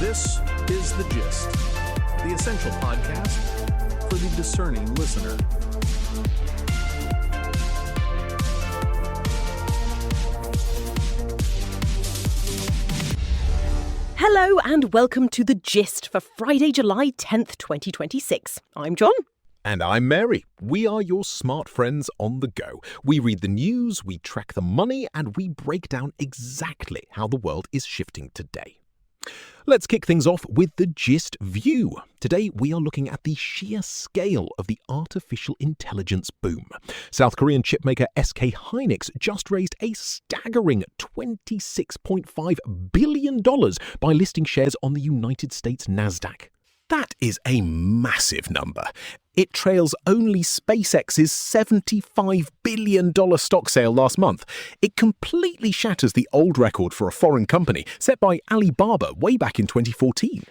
This is The Gist, the essential podcast for the discerning listener. Hello and welcome to The Gist for Friday, July 10th, 2026. I'm John. And I'm Mary. We are your smart friends on the go. We read the news, we track the money, and we break down exactly how the world is shifting today. Let's kick things off with the Gist View. Today we are looking at the sheer scale of the artificial intelligence boom. South Korean chipmaker SK Hynix just raised a staggering $26.5 billion by listing shares on the United States Nasdaq. That is a massive number. It trails only SpaceX's $75 billion stock sale last month. It completely shatters the old record for a foreign company set by Alibaba way back in 2014.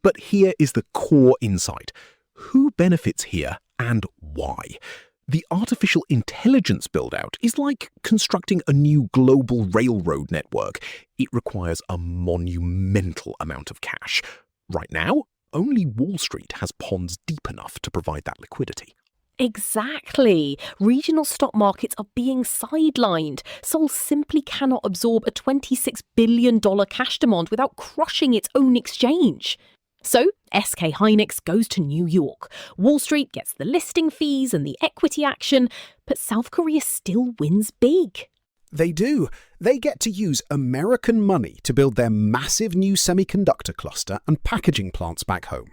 But here is the core insight. Who benefits here and why? The artificial intelligence build-out is like constructing a new global railroad network. It requires a monumental amount of cash. Right now, only Wall Street has ponds deep enough to provide that liquidity. Exactly. Regional stock markets are being sidelined. Seoul simply cannot absorb a $26 billion cash demand without crushing its own exchange. So, SK Hynix goes to New York. Wall Street gets the listing fees and the equity action, but South Korea still wins big. They do. They get to use American money to build their massive new semiconductor cluster and packaging plants back home.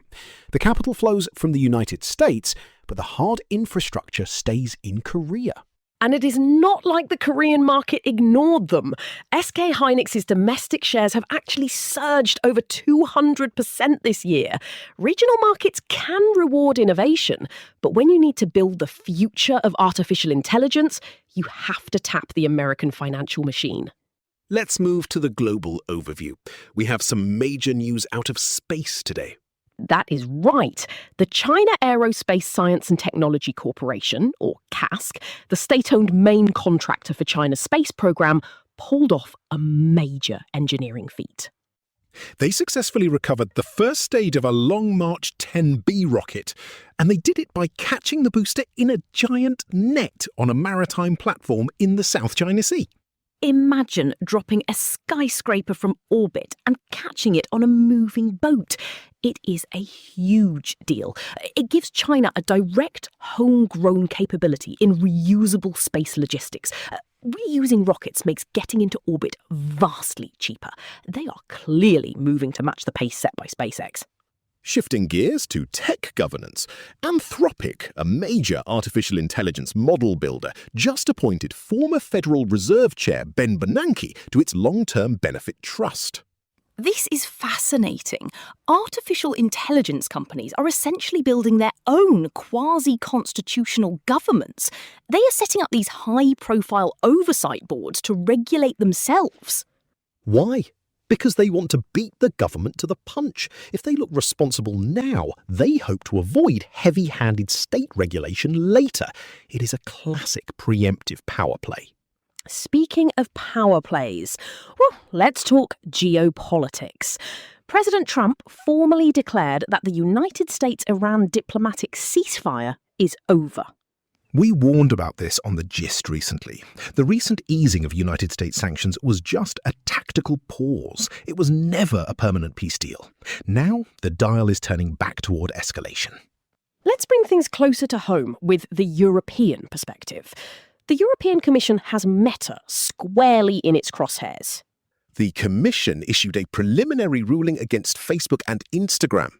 The capital flows from the United States, but the hard infrastructure stays in Korea. And it is not like the Korean market ignored them. SK Hynix's domestic shares have actually surged over 200% this year. Regional markets can reward innovation, but when you need to build the future of artificial intelligence, you have to tap the American financial machine. Let's move to the global overview. We have some major news out of space today. That is right. The China Aerospace Science and Technology Corporation, or CASC, the state-owned main contractor for China's space program, pulled off a major engineering feat. They successfully recovered the first stage of a Long March 10B rocket, and they did it by catching the booster in a giant net on a maritime platform in the South China Sea. Imagine dropping a skyscraper from orbit and catching it on a moving boat. It is a huge deal. It gives China a direct, homegrown capability in reusable space logistics. Reusing rockets makes getting into orbit vastly cheaper. They are clearly moving to match the pace set by SpaceX. Shifting gears to tech governance, Anthropic, a major artificial intelligence model builder, just appointed former Federal Reserve Chair Ben Bernanke to its long-term benefit trust. This is fascinating. Artificial intelligence companies are essentially building their own quasi-constitutional governments. They are setting up these high-profile oversight boards to regulate themselves. Why? Because they want to beat the government to the punch. If they look responsible now, they hope to avoid heavy-handed state regulation later. It is a classic preemptive power play. Speaking of power plays, well, let's talk geopolitics. President Trump formally declared that the United States-Iran diplomatic ceasefire is over. We warned about this on The Gist recently. The recent easing of United States sanctions was just a tactical pause. It was never a permanent peace deal. Now, the dial is turning back toward escalation. Let's bring things closer to home with the European perspective. The European Commission has Meta squarely in its crosshairs. The Commission issued a preliminary ruling against Facebook and Instagram.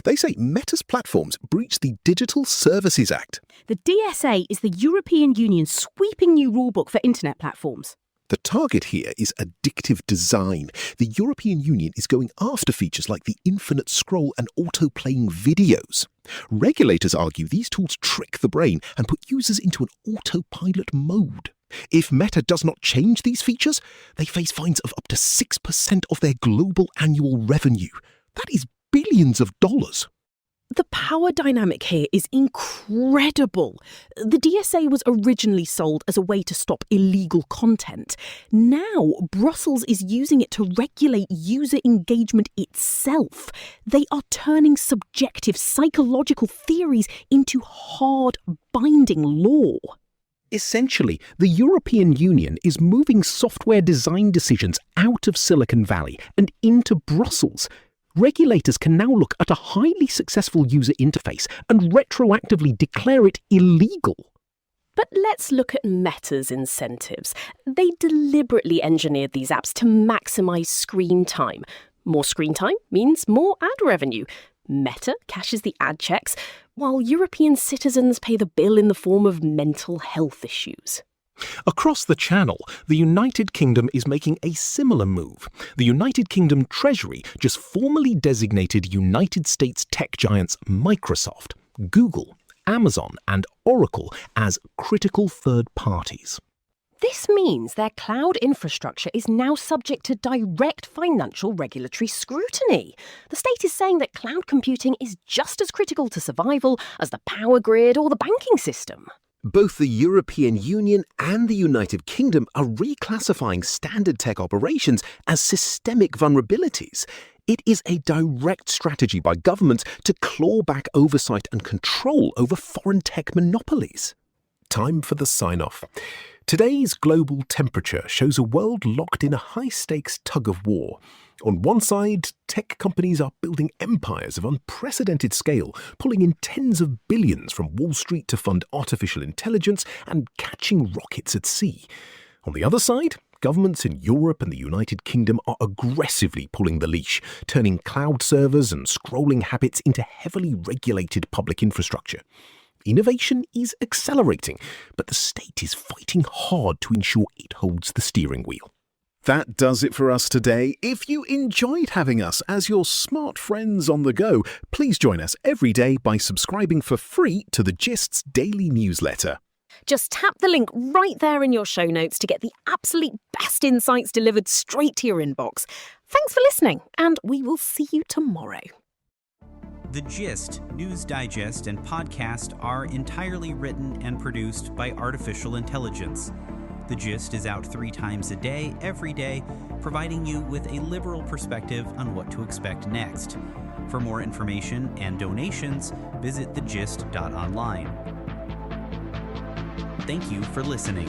They say Meta's platforms breach the Digital Services Act. The DSA is the European Union's sweeping new rulebook for internet platforms. The target here is addictive design. The European Union is going after features like the infinite scroll and auto-playing videos. Regulators argue these tools trick the brain and put users into an autopilot mode. If Meta does not change these features, they face fines of up to 6% of their global annual revenue. That is billions of dollars. The power dynamic here is incredible. The DSA was originally sold as a way to stop illegal content. Now, Brussels is using it to regulate user engagement itself. They are turning subjective psychological theories into hard, binding law. Essentially, the European Union is moving software design decisions out of Silicon Valley and into Brussels. Regulators can now look at a highly successful user interface and retroactively declare it illegal. But let's look at Meta's incentives. They deliberately engineered these apps to maximize screen time. More screen time means more ad revenue. Meta cashes the ad checks, while European citizens pay the bill in the form of mental health issues. Across the Channel, the United Kingdom is making a similar move. The United Kingdom Treasury just formally designated United States tech giants Microsoft, Google, Amazon, and Oracle as critical third parties. This means their cloud infrastructure is now subject to direct financial regulatory scrutiny. The state is saying that cloud computing is just as critical to survival as the power grid or the banking system. Both the European Union and the United Kingdom are reclassifying standard tech operations as systemic vulnerabilities. It is a direct strategy by governments to claw back oversight and control over foreign tech monopolies. Time for the sign-off. Today's global temperature shows a world locked in a high-stakes tug-of-war. On one side, tech companies are building empires of unprecedented scale, pulling in tens of billions from Wall Street to fund artificial intelligence and catching rockets at sea. On the other side, governments in Europe and the United Kingdom are aggressively pulling the leash, turning cloud servers and scrolling habits into heavily regulated public infrastructure. Innovation is accelerating, but the state is fighting hard to ensure it holds the steering wheel. That does it for us today. If you enjoyed having us as your smart friends on the go, please join us every day by subscribing for free to the Gist's daily newsletter. Just tap the link right there in your show notes to get the absolute best insights delivered straight to your inbox. Thanks for listening, and we will see you tomorrow. The Gist, News Digest, and podcast are entirely written and produced by artificial intelligence. The Gist is out 3 times a day, every day, providing you with a liberal perspective on what to expect next. For more information and donations, visit thegist.online. Thank you for listening.